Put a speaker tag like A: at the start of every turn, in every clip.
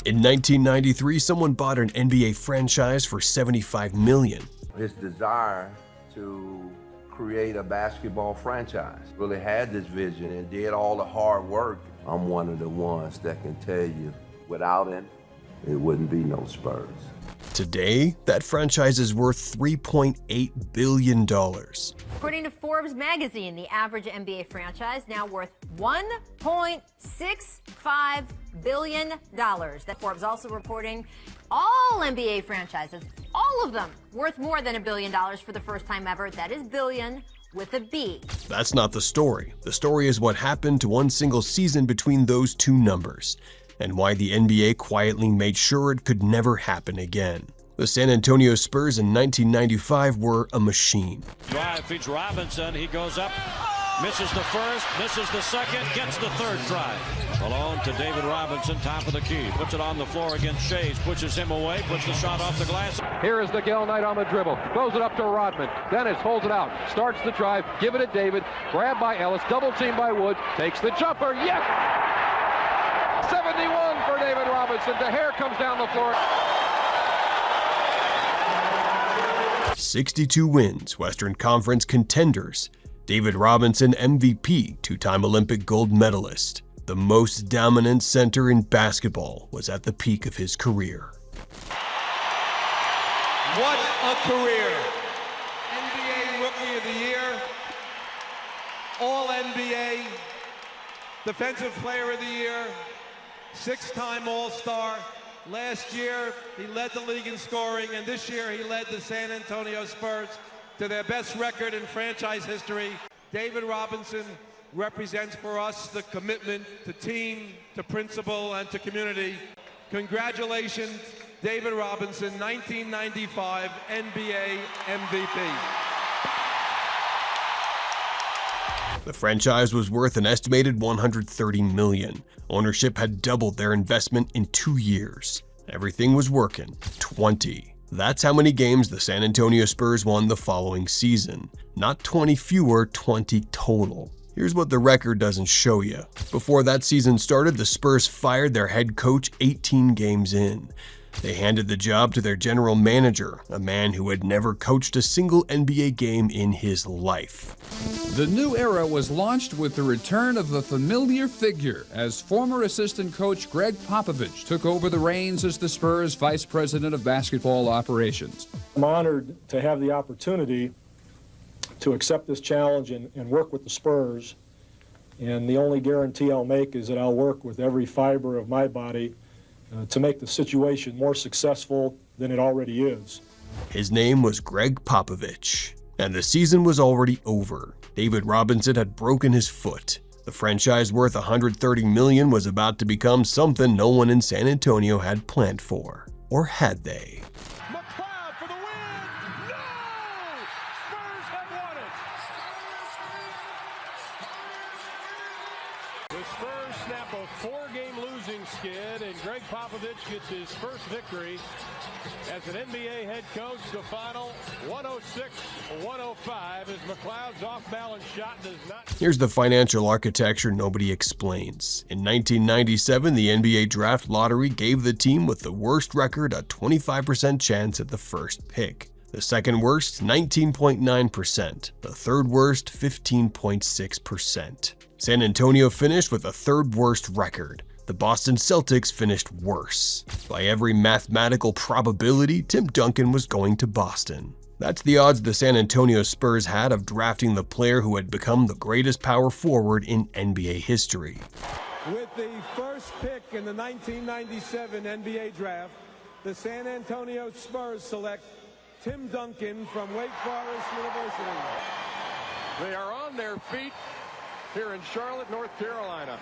A: In 1993, someone bought an NBA franchise for $75 million.
B: His desire to create a basketball franchise, really had this vision and did all the hard work. I'm one of the ones that can tell you, without him, it wouldn't be no Spurs.
A: Today, that franchise is worth $3.8 billion.
C: According to Forbes magazine, the average NBA franchise now worth $1.65 billion. That Forbes also reporting all NBA franchises, all of them, worth more than $1 billion for the first time ever. That is billion with a B.
A: That's not the story. The story is what happened to one single season between those two numbers, and why the NBA quietly made sure it could never happen again. The San Antonio Spurs in 1995 were a machine.
D: Drive feeds Robinson, he goes up, misses the first, misses the second, gets the third try. Alone to David Robinson, top of the key, puts it on the floor against Shays, pushes him away, puts the shot off the glass.
E: Here is the Gil Knight on the dribble, throws it up to Rodman, Dennis holds it out, starts the drive, give it to David, grabbed by Ellis, double team by Wood, takes the jumper, yes! 71 for David Robinson, the hair comes down the floor.
A: 62 wins, Western Conference contenders. David Robinson MVP, two-time Olympic gold medalist. The most dominant center in basketball was at the peak of his career.
F: What a career. NBA Rookie of the Year, All-NBA, Defensive Player of the Year, six-time All-Star. Last year, he led the league in scoring, and this year he led the San Antonio Spurs to their best record in franchise history. David Robinson represents for us the commitment to team, to principle, and to community. Congratulations, David Robinson, 1995 NBA MVP.
A: The franchise was worth an estimated $130 million. Ownership had doubled their investment in 2 years. Everything was working. 20. That's how many games the San Antonio Spurs won the following season. Not 20 fewer, 20 total. Here's what the record doesn't show you. Before that season started, the Spurs fired their head coach 18 games in. They handed the job to their general manager, a man who had never coached a single NBA game in his life.
G: The new era was launched with the return of a familiar figure as former assistant coach Greg Popovich took over the reins as the Spurs vice president of basketball operations.
H: I'm honored to have the opportunity to accept this challenge and work with the Spurs. And the only guarantee I'll make is that I'll work with every fiber of my body to make the situation more successful than it already is.
A: His name was Greg Popovich, and the season was already over. David Robinson had broken his foot. The franchise worth $130 million was about to become something no one in San Antonio had planned for. Or had they?
F: McLeod for the win! No! Spurs have won it! The Spurs snap a four-game losing skid, and Greg Popovich gets his first victory as an NBA head coach. The final 106-105 as McLeod's off-balance shot does not.
A: Here's the financial architecture nobody explains. In 1997, the NBA draft lottery gave the team with the worst record a 25% chance at the first pick. The second worst, 19.9%. The third worst, 15.6%. San Antonio finished with a third worst record. The Boston Celtics finished worse. By every mathematical probability, Tim Duncan was going to Boston. That's the odds the San Antonio Spurs had of drafting the player who had become the greatest power forward in NBA history.
F: With the first pick in the 1997 NBA draft, the San Antonio Spurs select Tim Duncan from Wake Forest University. They are on their feet here in Charlotte, North Carolina.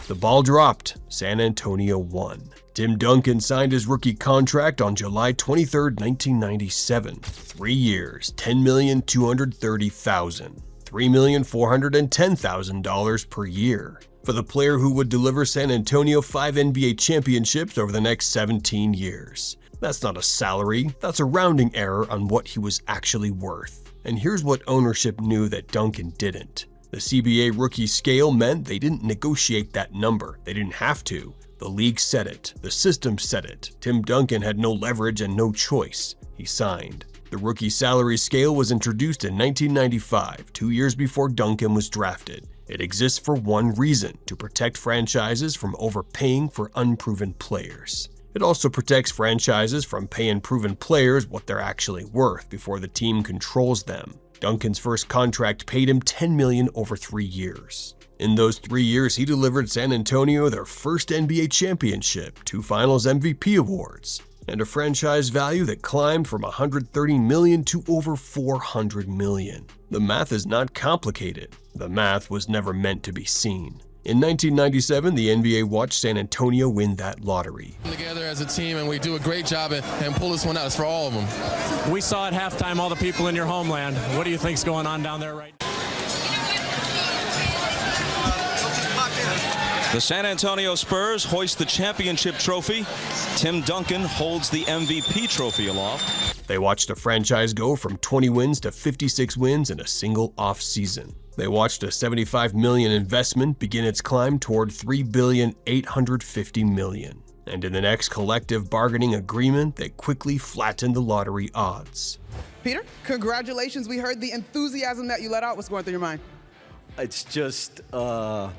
A: The ball dropped. San Antonio won. Tim Duncan signed his rookie contract on July 23, 1997. 3 years, $10,230,000. $3,410,000 per year. For the player who would deliver San Antonio 5 NBA championships over the next 17 years. That's not a salary, that's a rounding error on what he was actually worth. And here's what ownership knew that Duncan didn't. The CBA rookie scale meant they didn't negotiate that number. They didn't have to. The league said it. The system said it. Tim Duncan had no leverage and no choice. He signed. The rookie salary scale was introduced in 1995, 2 years before Duncan was drafted. It exists for one reason: to protect franchises from overpaying for unproven players. It also protects franchises from paying proven players what they're actually worth before the team controls them. Duncan's first contract paid him $10 million over 3 years. In those 3 years, he delivered San Antonio their first NBA championship, 2 Finals MVP awards, and a franchise value that climbed from $130 million to over $400 million. The math is not complicated. The math was never meant to be seen. In 1997, the NBA watched San Antonio win that lottery.
I: Together as a team, and we do a great job and pull this one out. It's for all of them.
J: We saw at halftime all the people in your homeland. What do you think's going on down there right now?
K: The San Antonio Spurs hoist the championship trophy. Tim Duncan holds the MVP trophy aloft.
A: They watched a franchise go from 20 wins to 56 wins in a single off-season. They watched a $75 million investment begin its climb toward $3.85 billion. And in the next collective bargaining agreement, they quickly flattened the lottery odds.
L: Peter, congratulations. We heard the enthusiasm that you let out. What's going through your mind?
M: It's just, I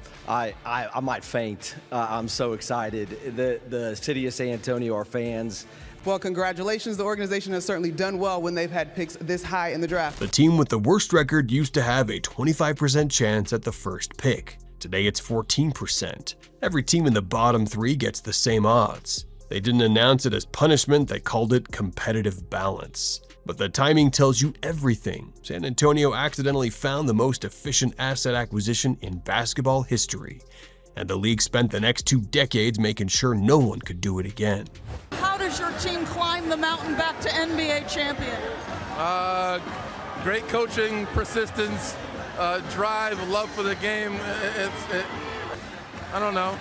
M: might faint. I'm so excited. The city of San Antonio, our fans.
L: Well, congratulations. The organization has certainly done well when they've had picks this high in the draft.
A: The team with the worst record used to have a 25% chance at the first pick. Today it's 14%. Every team in the bottom 3 gets the same odds. They didn't announce it as punishment, they called it competitive balance. But the timing tells you everything. San Antonio accidentally found the most efficient asset acquisition in basketball history. And the league spent the next 2 decades making sure no one could do it again.
N: How does your team climb the mountain back to NBA champion?
I: Great coaching, persistence, drive, love for the game. I don't know.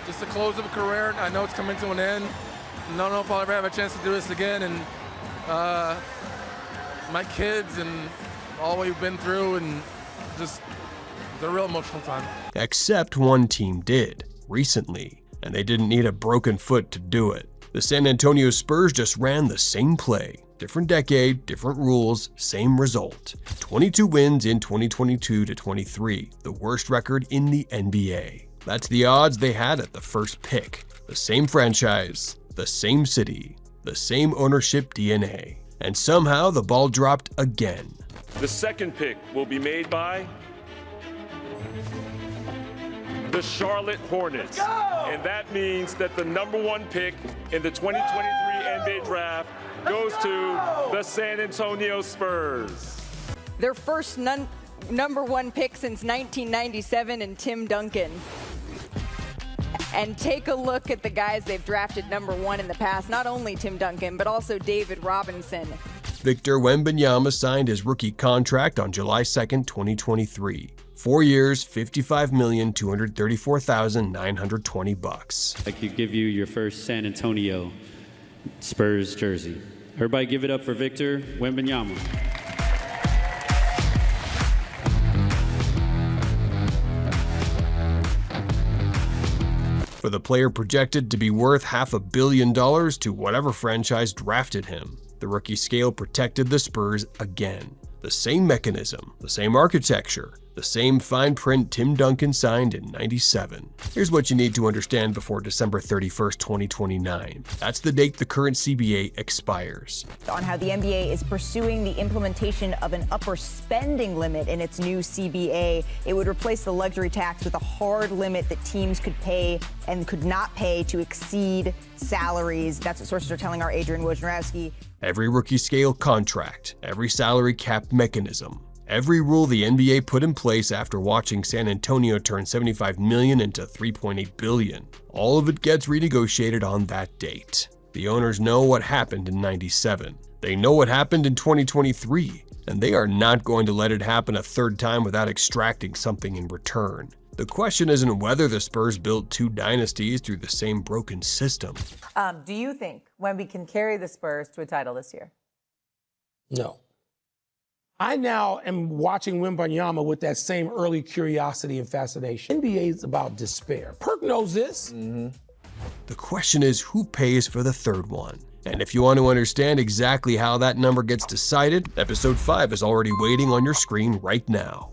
I: Just the close of a career. I know it's coming to an end. I don't know if I'll ever have a chance to do this again. And my kids and all we've been through, and just it's a real emotional time.
A: Except one team did, recently, and they didn't need a broken foot to do it. The San Antonio Spurs just ran the same play. Different decade, different rules, same result. 22 wins in 2022-23, the worst record in the NBA. That's the odds they had at the first pick. The same franchise, the same city, the same ownership DNA. And somehow the ball dropped again.
O: The second pick will be made by the Charlotte Hornets. And that means that the #1 pick in the 2023 NBA draft goes to the San Antonio Spurs.
P: Their first #1 pick since 1997 in Tim Duncan. And take a look at the guys they've drafted #1 in the past. Not only Tim Duncan, but also David Robinson.
A: Victor Wembanyama signed his rookie contract on July 2nd, 2023. 4 years, $55,234,920.
Q: I could give you your first San Antonio Spurs jersey. Everybody give it up for Victor Wembanyama.
A: For the player projected to be worth $500 million to whatever franchise drafted him, the rookie scale protected the Spurs again. The same mechanism, the same architecture, the same fine print Tim Duncan signed in '97. Here's what you need to understand before December 31st, 2029. That's the date the current CBA expires.
R: On how the NBA is pursuing the implementation of an upper spending limit in its new CBA. It would replace the luxury tax with a hard limit that teams could pay and could not pay to exceed salaries. That's what sources are telling our Adrian Wojnarowski.
A: Every rookie scale contract, every salary cap mechanism, every rule the NBA put in place after watching San Antonio turn $75 million into $3.8 billion, all of it gets renegotiated on that date. The owners know what happened in '97. They know what happened in 2023, and they are not going to let it happen a third time without extracting something in return. The question isn't whether the Spurs built 2 dynasties through the same broken system.
S: Do you think Wemby can carry the Spurs to a title this year?
T: No.
S: I now am watching Wembanyama with that same early curiosity and fascination. NBA is about despair. Perk knows this.
A: The question is, who pays for the third one? And if you want to understand exactly how that number gets decided, episode 5 is already waiting on your screen right now.